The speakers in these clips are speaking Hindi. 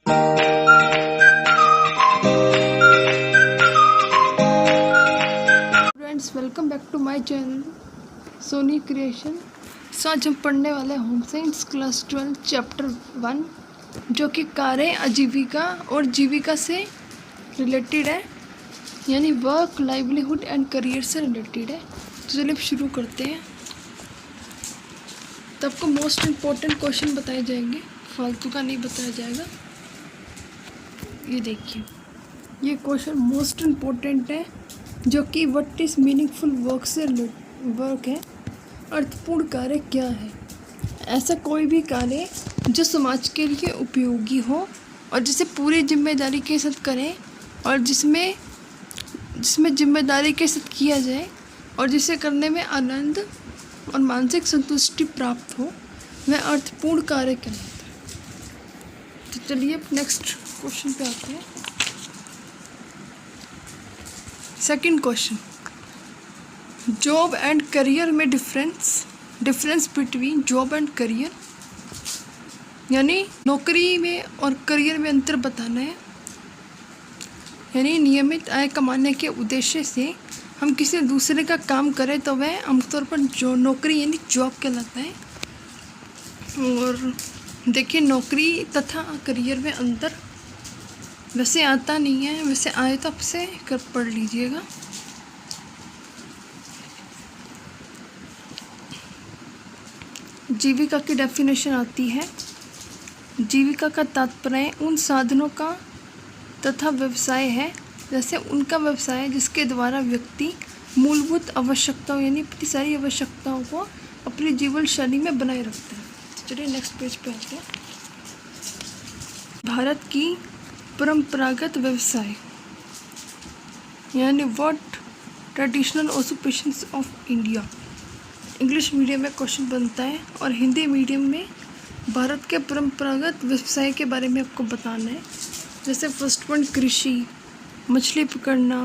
Friends, welcome back to my channel Soni creation. So आज हम पढ़ने वाले हैं होम साइंस क्लास 12 चैप्टर 1, जो कि कार्य आजीविका और जीविका से रिलेटेड है, यानी वर्क, लाइवलीहुड एंड करियर से रिलेटेड है। तो चलिए अब शुरू करते हैं। तो आपको मोस्ट इम्पोर्टेंट क्वेश्चन बताए जाएंगे, फालतू का नहीं बताया जाएगा। ये देखिए, ये क्वेश्चन मोस्ट इम्पोर्टेंट है, जो कि व्हाट इज़ मीनिंगफुल वर्क से वर्क है, अर्थपूर्ण कार्य क्या है। ऐसा कोई भी कार्य जो समाज के लिए उपयोगी हो और जिसे पूरी जिम्मेदारी के साथ करें और जिसमें जिम्मेदारी के साथ किया जाए और जिसे करने में आनंद और मानसिक संतुष्टि प्राप्त हो, वह अर्थपूर्ण कार्य कहलाता है। तो चलिए नेक्स्ट क्वेश्चन पे आते हैं। Second question, job and career में difference between job and career, यानी नौकरी में और करियर में अंतर बताना है। यानी नियमित आय कमाने के उद्देश्य से हम किसी दूसरे का काम करें तो वह आमतौर पर जो नौकरी यानी जॉब कहलाता है। और देखिए, नौकरी तथा करियर में अंतर वैसे आता नहीं है, वैसे आए तो आपसे कर पढ़ लीजिएगा। जीविका की डेफिनेशन आती है, जीविका का तात्पर्य उन साधनों का तथा व्यवसाय है, जैसे उनका व्यवसाय जिसके द्वारा व्यक्ति मूलभूत आवश्यकताओं यानी इतनी सारी आवश्यकताओं को अपनी जीवन शैली में बनाए रखते हैं। चलिए नेक्स्ट पेज पे आते हैं। भारत की परंपरागत व्यवसाय, यानी what traditional occupations of India. English medium में क्वेश्चन बनता है और हिंदी मीडियम में भारत के परंपरागत व्यवसाय के बारे में आपको बताना है। जैसे फर्स्ट पॉइंट, कृषि, मछली पकड़ना,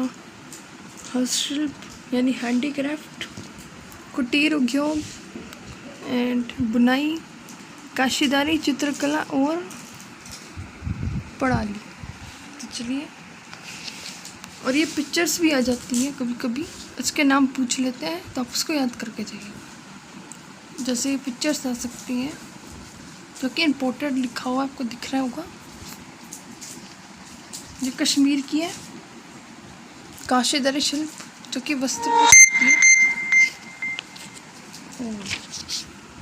हस्तशिल्प यानी हैंडीक्राफ्ट, कुटीर उद्योग एंड बुनाई, काशीदारी, चित्रकला और पढ़ाली। तो चलिए, और ये पिक्चर्स भी आ जाती हैं कभी कभी, इसके नाम पूछ लेते हैं तो आप उसको याद करके जाइए। जैसे ये पिक्चर्स आ सकती हैं, जो कि इम्पोर्टेड लिखा हुआ आपको दिख रहा होगा। ये कश्मीर की है, काशीदारी शिल्प जो कि वस्त्र पर सकती है।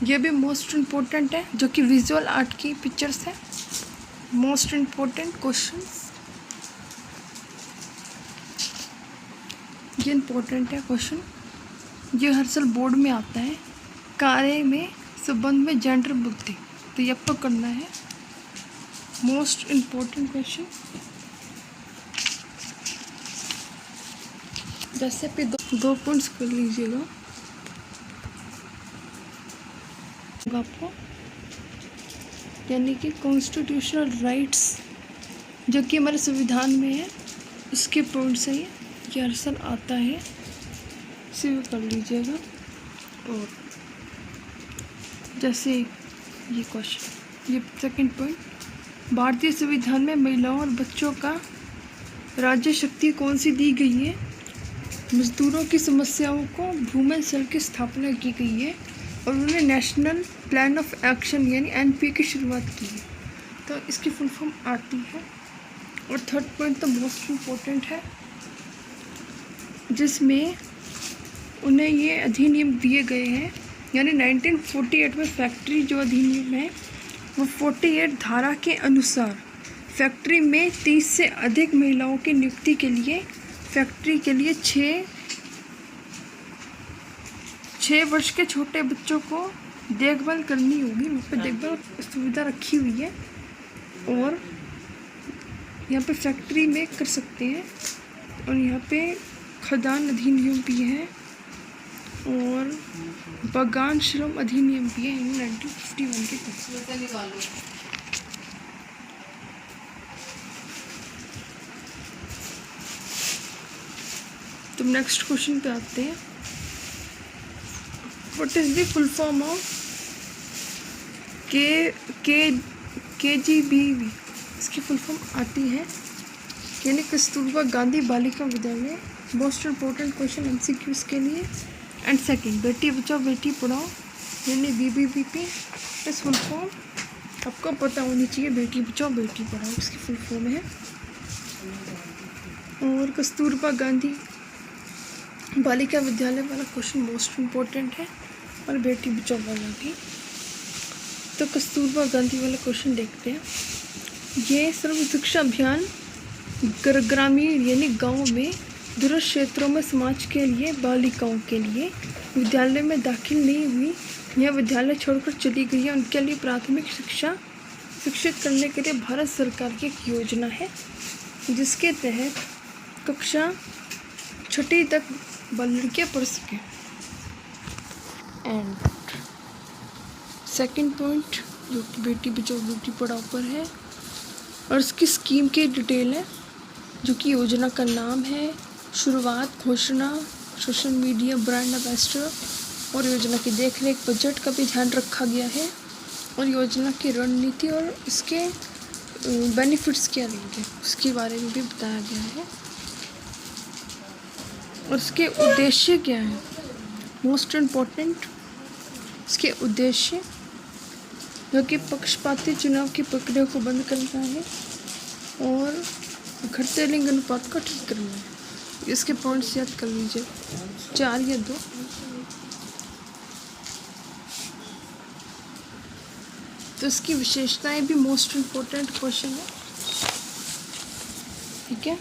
ये भी मोस्ट इम्पोर्टेंट है, जो कि विजुअल आर्ट की पिक्चर्स है। मोस्ट इम्पोर्टेंट क्वेश्चंस, ये इम्पोर्टेंट है क्वेश्चन, ये हर साल बोर्ड में आता है। कार्य में संबंध में जेंडर बुद्धि, तो ये आपको करना है। मोस्ट इम्पोर्टेंट क्वेश्चन, जैसे पे दो पॉइंट्स कर लीजिएगा आपको, यानी कि कॉन्स्टिट्यूशनल राइट्स जो कि हमारे संविधान में है, उसके पॉइंट्स है ये हर साल आता है, इसे भी कर लीजिएगा। और जैसे ये क्वेश्चन, ये सेकंड पॉइंट, भारतीय संविधान में महिलाओं और बच्चों का राज्य शक्ति कौन सी दी गई है। मजदूरों की समस्याओं को भूमन सेल की स्थापना की गई है और उन्होंने नेशनल प्लान ऑफ एक्शन यानी एनपी की शुरुआत की है, तो इसकी फुल फॉर्म आती है। और थर्ड पॉइंट तो मोस्ट इम्पोर्टेंट है, जिसमें उन्हें ये अधिनियम दिए गए हैं, यानी 1948 में फैक्ट्री जो अधिनियम है वो 48 धारा के अनुसार फैक्ट्री में 30 से अधिक महिलाओं की नियुक्ति के लिए फैक्ट्री के लिए 6 वर्ष के छोटे बच्चों को देखभाल करनी होगी। वहाँ पे देखभाल सुविधा रखी हुई है और यहाँ पे फैक्ट्री में कर सकते हैं। और यहाँ पे खदान अधिनियम भी है और बागान श्रम अधिनियम भी है 1951 के तहत। तो नेक्स्ट क्वेश्चन पे आते हैं। What is the full form of KGBV इसकी फुल फॉर्म आती है, यानी Kasturba Gandhi Balika Vidyalaya. Most important question MCQs के लिए। एंड सेकंड, बेटी बचाओ बेटी पढ़ाओ यानी BBBP, इस फुल फॉर्म आपको पता होनी चाहिए, बेटी बचाओ बेटी पढ़ाओ इसकी फुल फॉर्म है। और कस्तूरबा गांधी बालिका विद्यालय वाला क्वेश्चन मोस्ट इम्पोर्टेंट है, और बेटी बचाओ वाला भी। तो कस्तूरबा गांधी वाला क्वेश्चन देखते हैं। ये सर्व शिक्षा अभियान ग्रामीण यानी गांव में दूरस्थ क्षेत्रों में समाज के लिए बालिकाओं के लिए विद्यालय में दाखिल नहीं हुई या विद्यालय छोड़कर चली गई है, उनके लिए प्राथमिक शिक्षा शिक्षित करने के लिए भारत सरकार की एक योजना है, जिसके तहत कक्षा 6वीं तक लड़कियाँ पढ़ सकें। एंड सेकंड पॉइंट जो कि बेटी बचाओ बेटी पढ़ाओ पर है, और इसकी स्कीम की डिटेल है, जो कि योजना का नाम है, शुरुआत, घोषणा, सोशल मीडिया, ब्रांड एम्बेसडर, और योजना की देखरेख, बजट का भी ध्यान रखा गया है, और योजना की रणनीति और इसके बेनिफिट्स क्या रहेंगे उसके बारे में भी बताया गया है, और इसके उद्देश्य क्या है। मोस्ट इम्पोर्टेंट इसके उद्देश्य, जो कि पक्षपाती चुनाव की प्रक्रिया को बंद करना है और घटते लिंग अनुपात को ठीक करना है। इसके पॉइंट्स याद कर लीजिए, 4 या 2। तो इसकी विशेषताएं भी मोस्ट इम्पोर्टेंट क्वेश्चन है, ठीक है।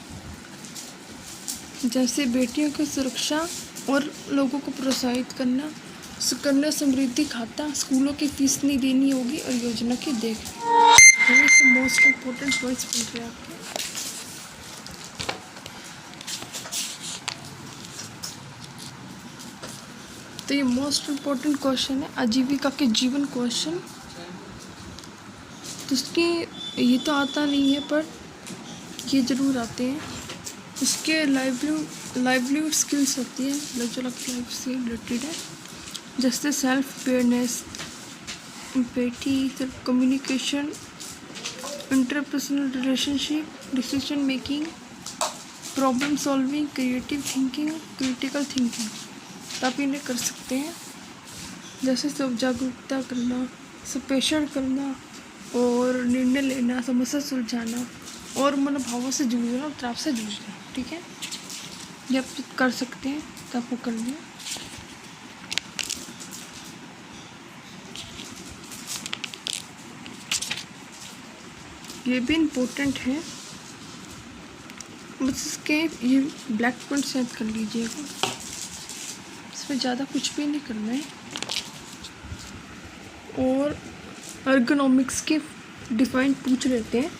जैसे बेटियों की सुरक्षा और लोगों को प्रोत्साहित करना, सुकन्या समृद्धि खाता, स्कूलों की फीस नहीं देनी होगी, और योजना की देखरेख। मोस्ट इम्पोर्टेंट पॉइंट्स बन रहे हैं आपके। तो ये मोस्ट इम्पोर्टेंट क्वेश्चन है, आजीविका के जीवन क्वेश्चन। तो इसके ये तो आता नहीं है, पर ये ज़रूर आते हैं। इसके लाइवलीहुड स्किल्स होती है, अलग अलग लाइफ से रिलेटेड है, जैसे self awareness, empathy, self communication, interpersonal relationship, decision making, problem solving, creative thinking, critical thinking. तो आप इन्हें कर सकते हैं, जैसे सब जागरूकता करना, सपेषण करना, और निर्णय लेना, समस्या सुलझाना, और मनोभावों से जूझना, उत्तराव से जूझना, ठीक है। ये आप कर सकते हैं, तो आपको कर लिया। ये भी इम्पोर्टेंट है, बस इसके ये ब्लैक पॉइंट्स याद कर लीजिएगा, इसमें ज़्यादा कुछ भी नहीं करना है। और एर्गोनॉमिक्स के डिफाइन पूछ लेते हैं।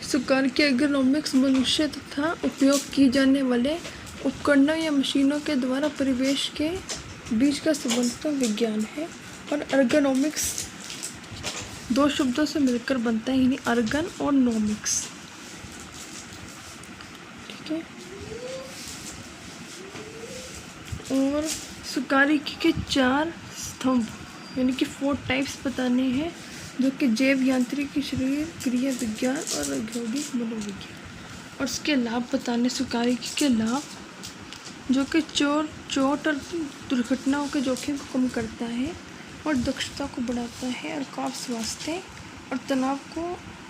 सुकार के एर्गोनॉमिक्स मनुष्य तथा उपयोग की जाने वाले उपकरणों या मशीनों के द्वारा परिवेश के बीच का संबंध का विज्ञान है, और एर्गोनॉमिक्स 2 शब्दों से मिलकर बनता है, यानी अर्गन और नॉमिक्स, ठीक है। और सुकारिकी के 4 स्तंभ यानी कि 4 टाइप्स बताने हैं, जो कि जैव यांत्रिकी, शरीर क्रिया विज्ञान और औद्योगिक मनोविज्ञान। और उसके लाभ बताने, सुकारिकी के लाभ, जो कि चोट और दुर्घटनाओं के जोखिम को कम करता है, और दक्षता को बढ़ाता है, और कफ स्वास्थ्य और तनाव को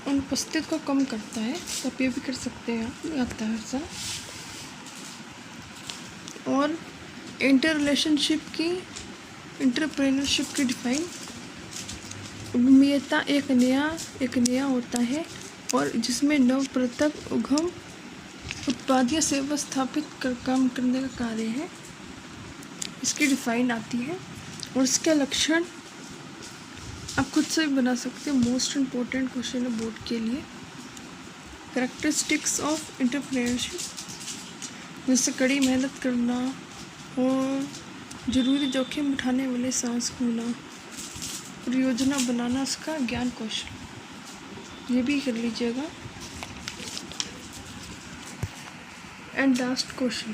अनुपस्थित को कम करता है। तो आप ये भी कर सकते हैं, आता है ऐसा। और इंटरप्रेन्योरशिप की डिफाइन, उद्यमिता एक नया होता है, और जिसमें नवप्रवर्तक उद्यम उत्पाद या सेवा स्थापित कर काम करने का कार्य है, इसकी डिफाइन आती है। और इसके लक्षण आप खुद से बना सकते हो, मोस्ट इम्पोर्टेंट क्वेश्चन है बोर्ड के लिए। कैरेक्टरिस्टिक्स ऑफ एंटरप्रेन्योरशिप, जैसे कड़ी मेहनत करना और ज़रूरी जोखिम उठाने वाले सांस होना, और योजना बनाना, उसका ज्ञान कौशल, ये भी कर लीजिएगा। एंड लास्ट क्वेश्चन,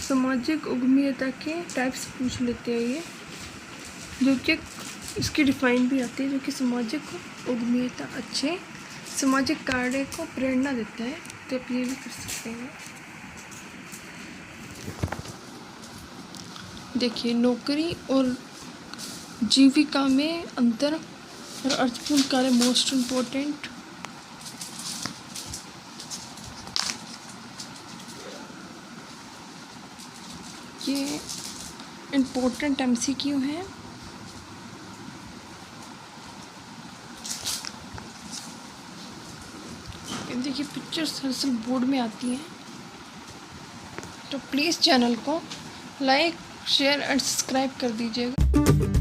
सामाजिक उद्यमिता के टाइप्स पूछ लेते हैं ये, जो कि इसकी डिफाइन भी आती है, जो कि सामाजिक उद्यमिता अच्छे सामाजिक कार्य को प्रेरणा देता है। तो आप ये भी कर सकते हैं। देखिए, नौकरी और जीविका में अंतर और अर्थपूर्ण कार्य मोस्ट इम्पोर्टेंट। ये इम्पोर्टेंट MCQ है। देखिए, पिक्चर्स हर बोर्ड में आती हैं। तो प्लीज़ चैनल को लाइक, शेयर एंड सब्सक्राइब कर दीजिएगा।